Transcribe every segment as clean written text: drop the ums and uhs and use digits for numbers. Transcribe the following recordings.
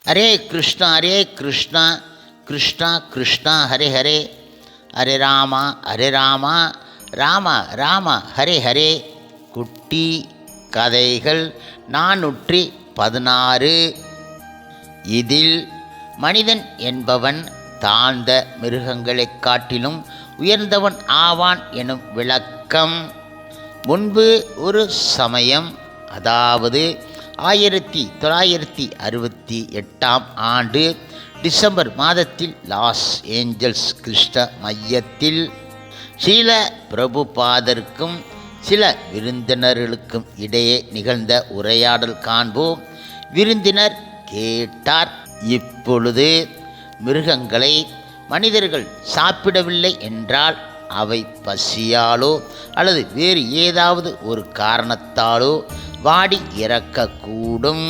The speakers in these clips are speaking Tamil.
ஹரே கிருஷ்ணா கிருஷ்ணா கிருஷ்ணா ஹரே ஹரே, ஹரே ராமா ராம ராம ஹரே ஹரே. குட்டி கதைகள் 416. இதில் மனிதன் என்பவன் தாழ்ந்த மிருகங்களைக் காட்டிலும் உயர்ந்தவன் ஆவான் எனும் விளக்கம். முன்பு ஒரு சமயம், அதாவது 1968ஆம் ஆண்டு டிசம்பர் மாதத்தில் லாஸ் ஏஞ்சல்ஸ் கிருஷ்ண மையத்தில் ஸ்ரீல பிரபுபாதருக்கும் சில விருந்தினர்களுக்கும் இடையே நிகழ்ந்த உரையாடல் காண்போம். விருந்தினர் கேட்டார், இப்பொழுது மிருகங்களை மனிதர்கள் சாப்பிடவில்லை என்றால் அவை பசியாலோ அல்லது வேறு ஏதாவது ஒரு காரணத்தாலோ வாடி இறக்கக்கூடும்.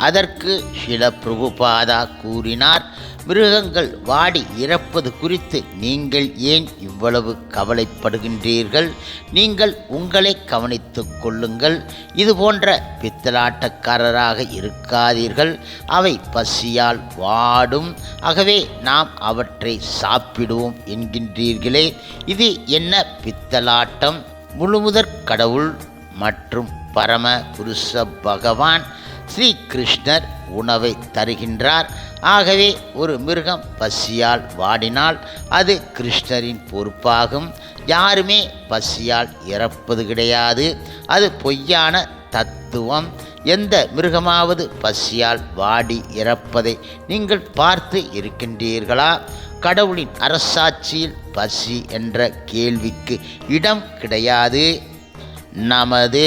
அதற்கு ஸ்ரீல பிரபுபாதா கூறினார், மிருகங்கள் வாடி இறப்பது குறித்து நீங்கள் ஏன் இவ்வளவு கவலைப்படுகின்றீர்கள்? நீங்கள் உங்களை கவனித்துக் கொள்ளுங்கள். இது போன்ற பித்தலாட்டக்காரராக இருக்காதீர்கள். அவை பசியால் வாடும், ஆகவே நாம் அவற்றை சாப்பிடுவோம் என்கின்றீர்களே, இது என்ன பித்தலாட்டம்? முழுமுதற் கடவுள் மற்றும் பரம புருஷ பகவான் ஸ்ரீ கிருஷ்ணர் உணவை தருகின்றார். ஆகவே ஒரு மிருகம் பசியால் வாடினால் அது கிருஷ்ணரின் பொறுப்பாகும். யாருமே பசியால் இறப்பது கிடையாது. அது பொய்யான தத்துவம். எந்த மிருகமாவது பசியால் வாடி இறப்பதை நீங்கள் பார்த்து இருக்கின்றீர்களா? கடவுளின் அரசாட்சியில் பசி என்ற கேள்விக்கு இடம் கிடையாது. நமது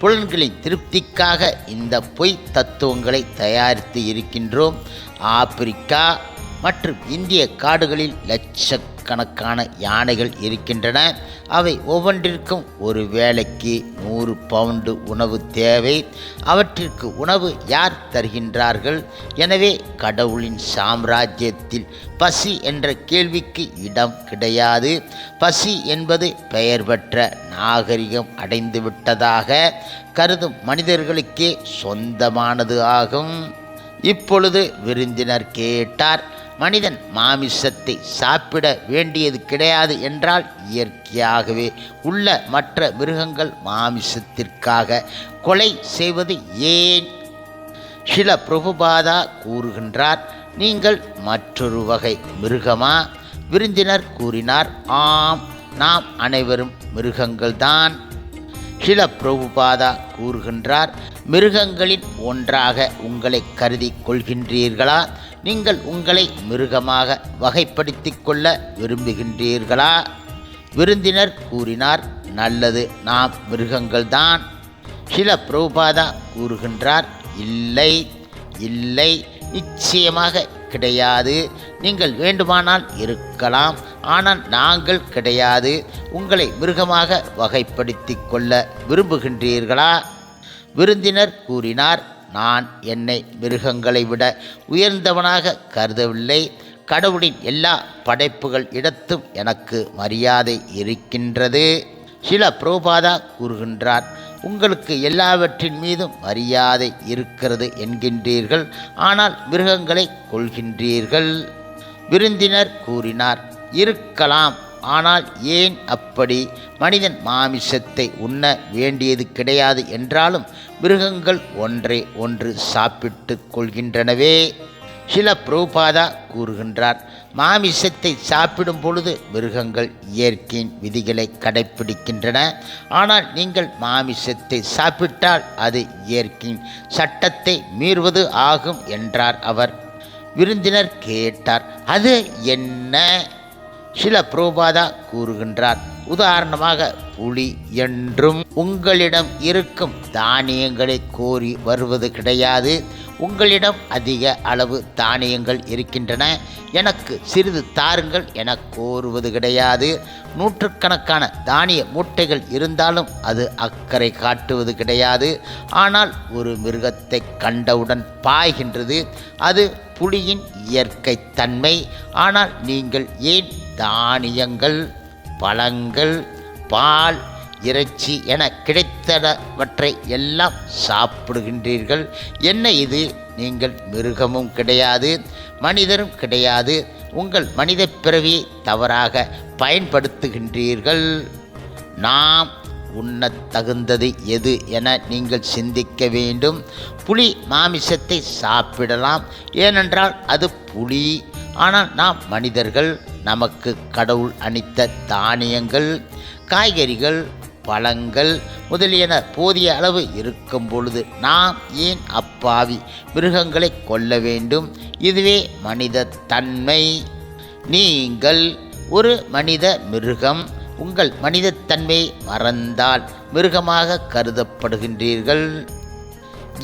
புலன்களின் திருப்திக்காக இந்த பொய் தத்துவங்களை தயாரித்து இருக்கின்றோம். ஆப்பிரிக்கா மற்றும் இந்திய காடுகளில் லட்சக்கணக்கான யானைகள் இருக்கின்றன. அவை ஒவ்வொன்றிற்கும் ஒரு வேளைக்கு 100 பவுண்டு உணவு தேவை. அவற்றிற்கு உணவு யார் தருகின்றார்கள்? எனவே கடவுளின் சாம்ராஜ்யத்தில் பசி என்ற கேள்விக்கு இடம் கிடையாது. பசி என்பது பெயர் பெற்ற நாகரிகம் அடைந்துவிட்டதாக கருதும் மனிதர்களுக்கே சொந்தமானது ஆகும். இப்பொழுது விருந்தினர் கேட்டார், மனிதன் மாமிசத்தை சாப்பிட வேண்டியது கிடையாது என்றால் இயற்கையாகவே உள்ள மற்ற மிருகங்கள் மாமிசத்திற்காக கொலை செய்வது ஏன்? ஸ்ரீல பிரபுபாதா கூறுகின்றார், நீங்கள் மற்றொரு வகை மிருகமா? விருந்தினர் கூறினார், ஆம், நாம் அனைவரும் மிருகங்கள்தான். ஸ்ரீல பிரபுபாதா கூறுகின்றார், மிருகங்களின் ஒன்றாக உங்களை கருதி கொள்கின்றீர்களா? நீங்கள் உங்களை மிருகமாக வகைப்படுத்திக் கொள்ள விரும்புகின்றீர்களா? விருந்தினர் கூறினார், நல்லது, நாம் மிருகங்கள்தான். ஸ்ரீல பிரபுபாதா கூறுகின்றார், இல்லை இல்லை, நிச்சயமாக கிடையாது. நீங்கள் வேண்டுமானால் இருக்கலாம், ஆனால் நாங்கள் கிடையாது. உங்களை மிருகமாக வகைப்படுத்திக் கொள்ள விரும்புகின்றீர்களா? விருந்தினர் கூறினார், நான் என்னை மிருகங்களை விட உயர்ந்தவனாக கருதவில்லை. கடவுளின் எல்லா படைப்புகள் இடத்தும் எனக்கு மரியாதை இருக்கின்றது. ஸ்ரீல பிரபுபாதா கூறுகின்றார், உங்களுக்கு எல்லாவற்றின் மீதும் மரியாதை இருக்கிறது என்கின்றீர்கள், ஆனால் மிருகங்களை கொள்கின்றீர்கள். விருந்தினர் கூறினார், இருக்கலாம், ஆனால் ஏன் அப்படி? மனிதன் மாமிசத்தை உண்ண வேண்டியது கிடையாது என்றாலும் மிருகங்கள் ஒன்றை ஒன்று சாப்பிட்டு கொள்கின்றனவே. ஸ்ரீல பிரபுபாதா கூறுகின்றார், மாமிசத்தை சாப்பிடும் பொழுது மிருகங்கள் இயற்கையின் விதிகளை கடைப்பிடிக்கின்றன. ஆனால் நீங்கள் மாமிசத்தை சாப்பிட்டால் அது இயற்கையின் சட்டத்தை மீறுவது ஆகும் என்றார் அவர். விருந்தினர் கேட்டார், அது என்ன? ஸ்ரீல பிரபுபாதா கூறுகின்றார், உதாரணமாக புலி என்றும் உங்களிடம் இருக்கும் தானியங்களை கோரி வருவது கிடையாது. உங்களிடம் அதிக அளவு தானியங்கள் இருக்கின்றன, எனக்கு சிறிது தாருங்கள் என கோருவது கிடையாது. நூற்றுக்கணக்கான தானிய மூட்டைகள் இருந்தாலும் அது அக்கறை காட்டுவது கிடையாது. ஆனால் ஒரு மிருகத்தை கண்டவுடன் பாய்கின்றது. அது புலியின் இயற்கை தன்மை. ஆனால் நீங்கள் ஏன் தானியங்கள், பழங்கள், பால், இறைச்சி என கிடைத்தவற்றை எல்லாம் சாப்பிடுகின்றீர்கள்? என்ன இது? நீங்கள் மிருகமும் கிடையாது, மனிதரும் கிடையாது. உங்கள் மனித பிறவியை தவறாக பயன்படுத்துகின்றீர்கள். நாம் உண்ணத் தகுந்தது எது என நீங்கள் சிந்திக்க வேண்டும். புலி மாமிசத்தை சாப்பிடலாம், ஏனென்றால் அது புலி. ஆனால் நாம் மனிதர்கள், நமக்கு கடவுள் அளித்த தானியங்கள், காய்கறிகள், பழங்கள் முதலியன போதிய அளவு இருக்கும் பொழுது நாம் ஏன் அப்பாவி மிருகங்களை கொல்ல வேண்டும்? இதுவே மனித தன்மை. நீங்கள் ஒரு மனித மிருகம். உங்கள் மனிதத்தன்மையை மறந்தால் மிருகமாக கருதப்படுகின்றீர்கள்.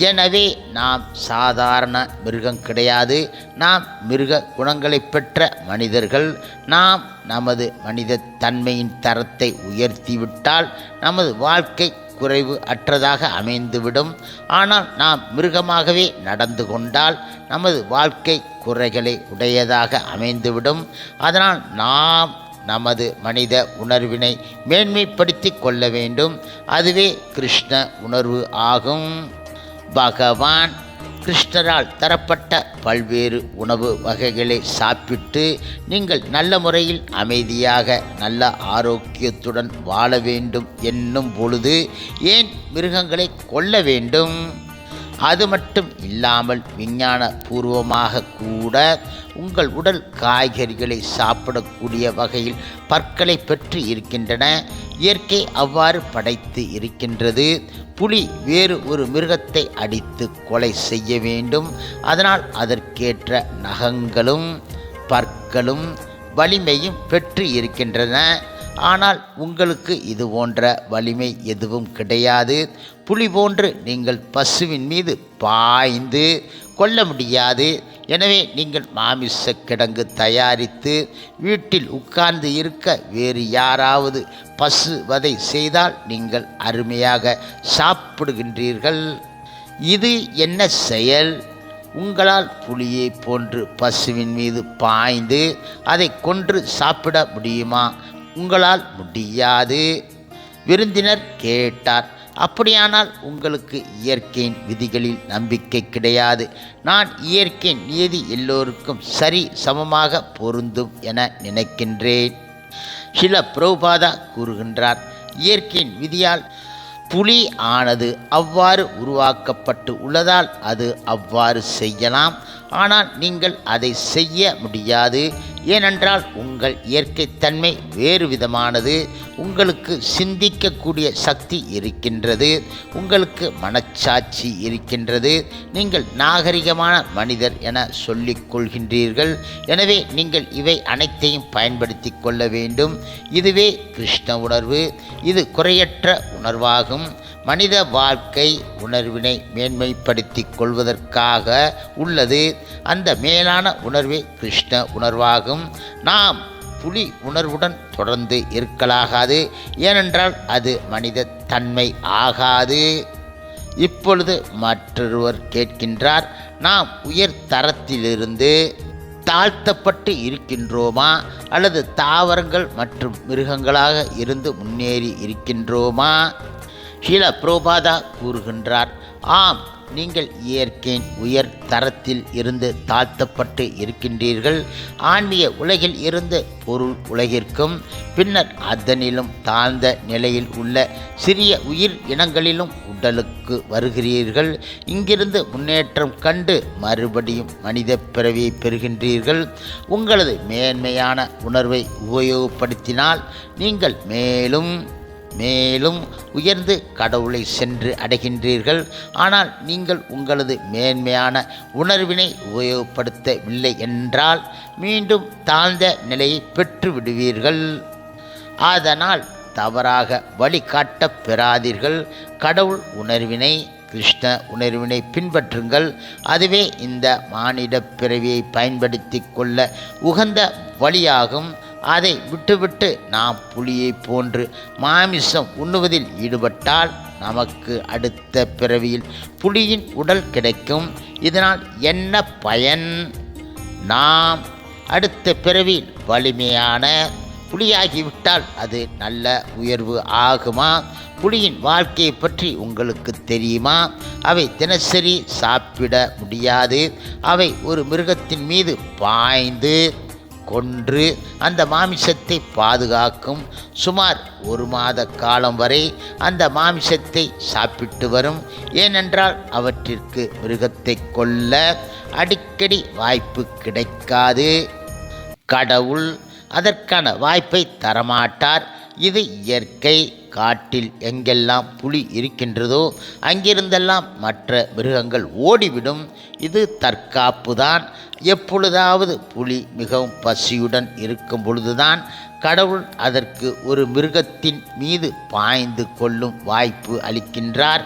எனவே நாம் சாதாரண மிருகம் கிடையாது. நாம் மிருக குணங்களை பெற்ற மனிதர்கள். நாம் நமது மனித தன்மையின் தரத்தை உயர்த்திவிட்டால் நமது வாழ்க்கை குறைவு அற்றதாக அமைந்துவிடும். ஆனால் நாம் மிருகமாகவே நடந்து கொண்டால் நமது வாழ்க்கை குறைகளை உடையதாக அமைந்துவிடும். அதனால் நாம் நமது மனித உணர்வினை மேன்மைப்படுத்தி கொள்ள வேண்டும். அதுவே கிருஷ்ண உணர்வு ஆகும். பகவான் கிருஷ்ணரால் தரப்பட்ட பல்வேறு உணவு வகைகளை சாப்பிட்டு நீங்கள் நல்ல முறையில் அமைதியாக நல்ல ஆரோக்கியத்துடன் வாழ வேண்டும் என்னும் பொழுது ஏன் மிருகங்களை கொல்ல வேண்டும்? அது மட்டும் இல்லாமல் விஞ்ஞான பூர்வமாக கூட உங்கள் உடல் காய்கறிகளை சாப்பிடக்கூடிய வகையில் பற்களை பெற்று இருக்கின்றன. இயற்கை அவ்வாறு படைத்து இருக்கின்றது. புலி வேறு ஒரு மிருகத்தை அடித்து கொலை செய்ய வேண்டும். அதனால் அதற்கேற்ற நகங்களும் பற்களும் வலிமையும் பெற்று இருக்கின்றன. ஆனால் உங்களுக்கு இது போன்ற வலிமை எதுவும் கிடையாது. புலி போன்று நீங்கள் பசுவின் மீது பாய்ந்து கொள்ள முடியாது. எனவே நீங்கள் மாமிச கிடங்கு தயாரித்து வீட்டில் உட்கார்ந்து இருக்க வேறு யாராவது பசு வதை செய்தால் நீங்கள் அருமையாக சாப்பிடுகின்றீர்கள். இது என்ன செயல்? உங்களால் புலியை போன்று பசுவின் மீது பாய்ந்து அதை கொன்று சாப்பிட முடியுமா? உங்களால் முடியாது. விருந்தினர் கேட்டார், அப்படியானால் உங்களுக்கு இயற்கையின் விதிகளில் நம்பிக்கை கிடையாது. நான் இயற்கையின் நியதி எல்லோருக்கும் சரி சமமாக பொருந்தும் என நினைக்கின்றேன். ஸ்ரீல பிரபுபாதா கூறுகின்றார், இயற்கையின் விதியால் புலி ஆனது அவ்வாறு உருவாக்கப்பட்டு உள்ளதால் அது அவ்வாறு செய்யலாம். ஆனால் நீங்கள் அதை செய்ய முடியாது. ஏனென்றால் உங்கள் இயற்கைத்தன்மை வேறு விதமானது. உங்களுக்கு சிந்திக்கக்கூடிய சக்தி இருக்கின்றது. உங்களுக்கு மனச்சாட்சி இருக்கின்றது. நீங்கள் நாகரிகமான மனிதர் என சொல்லிக் கொள்கின்றீர்கள். எனவே நீங்கள் இவை அனைத்தையும் பயன்படுத்தி கொள்ள வேண்டும். இதுவே கிருஷ்ண உணர்வு. இது குறையற்ற உணர்வாகும். மனித வாழ்க்கை உணர்வினை மேன்மைப்படுத்தி கொள்வதற்காக உள்ளது. அந்த மேலான உணர்வே கிருஷ்ண உணர்வாகும். நாம் புலி உணர்வுடன் தொடர்ந்து இருக்கலாகாது. ஏனென்றால் அது மனித தன்மை ஆகாது. இப்பொழுது மற்றொருவர் கேட்கின்றார், நாம் உயர் தரத்திலிருந்து தாழ்த்தப்பட்டு இருக்கின்றோமா அல்லது தாவரங்கள் மற்றும் மிருகங்களாக இருந்து முன்னேறி இருக்கின்றோமா? ஸ்ரீல பிரபுபாதா கூறுகின்றார், ஆம், நீங்கள் இயற்கையின் உயர் தரத்தில் இருந்து தாழ்த்தப்பட்டு இருக்கின்றீர்கள். ஆன்மீக உலகில் இருந்து பொருள் உலகிற்கும் பின்னர் அதனிலும் தாழ்ந்த நிலையில் உள்ள சிறிய உயிர் இனங்களிலும் உடலுக்கு வருகிறீர்கள். இங்கிருந்து முன்னேற்றம் கண்டு மறுபடியும் மனித பிறவியை பெறுகின்றீர்கள். உங்களது மேன்மையான உணர்வை உபயோகப்படுத்தினால் நீங்கள் மேலும் உயர்ந்து கடவுளை சென்று அடைகின்றீர்கள். ஆனால் நீங்கள் உங்களது மேன்மையான உணர்வினை உபயோகப்படுத்தவில்லை என்றால் மீண்டும் தாழ்ந்த நிலையை பெற்று விடுவீர்கள். அதனால் தவறாக வழிகாட்ட பெறாதீர்கள். கடவுள் உணர்வினை, கிருஷ்ண உணர்வினை பின்பற்றுங்கள். அதுவே இந்த மானிட பிறவியை பயன்படுத்தி கொள்ள உகந்த வழியாகும். அதை விட்டுவிட்டு நாம் புலியை போன்று மாமிசம் உண்ணுவதில் ஈடுபட்டால் நமக்கு அடுத்த பிறவியில் புலியின் உடல் கிடைக்கும். இதனால் என்ன பயன்? நாம் அடுத்த பிறவியில் வலிமையான புலியாகிவிட்டால் அது நல்ல உயர்வு ஆகுமா? புலியின் வாழ்க்கையை பற்றி உங்களுக்கு தெரியுமா? அவை தினசரி சாப்பிட முடியாது. அவை ஒரு மிருகத்தின் மீது பாய்ந்து கொன்று அந்த மாமிசத்தை பாதுகாக்கும். சுமார் 1 மாத காலம் வரை அந்த மாமிசத்தை சாப்பிட்டு வரும். ஏனென்றால் அவற்றிற்கு மிருகத்தை கொல்ல அடிக்கடி வாய்ப்பு கிடைக்காது. கடவுள் அதற்கான வாய்ப்பை தரமாட்டார். இது இயற்கை. காட்டில் எங்கெல்லாம் புலி இருக்கின்றதோ அங்கிருந்தெல்லாம் மற்ற மிருகங்கள் ஓடிவிடும். இது தற்காப்பு தான். எப்பொழுதாவது புலி மிகவும் பசியுடன் இருக்கும் பொழுதுதான் கடவுள் அதற்கு ஒரு மிருகத்தின் மீது பாய்ந்து கொள்ளும் வாய்ப்பு அளிக்கின்றார்.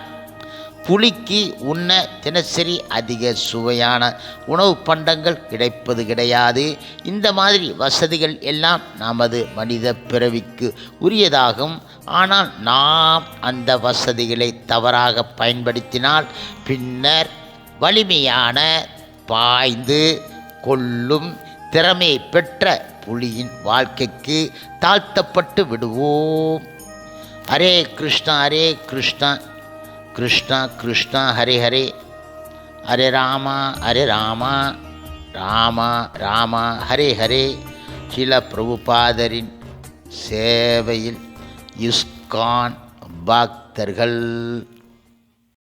புலிக்கு உண்ண தினசரி அதிக சுவையான உணவு பண்டங்கள் கிடைப்பது கிடையாது. இந்த மாதிரி வசதிகள் எல்லாம் நமது மனித பிறவிக்கு உரியதாகும். ஆனால் நாம் அந்த வசதிகளை தவறாக பயன்படுத்தினால் பின்னர் வலிமையான பாய்ந்து கொள்ளும் திறமை பெற்ற புலியின் வாழ்க்கைக்கு தாழ்த்தப்பட்டு விடுவோம். ஹரே கிருஷ்ணா ஹரே கிருஷ்ணா கிருஷ்ணா கிருஷ்ணா ஹரே ஹரே, ஹரே ராமா ராமா ராமா ஹரே ஹரே. ஸ்ரீல பிரபுபாதரின் சேவையில் இஸ்கான் பக்தர்கள்.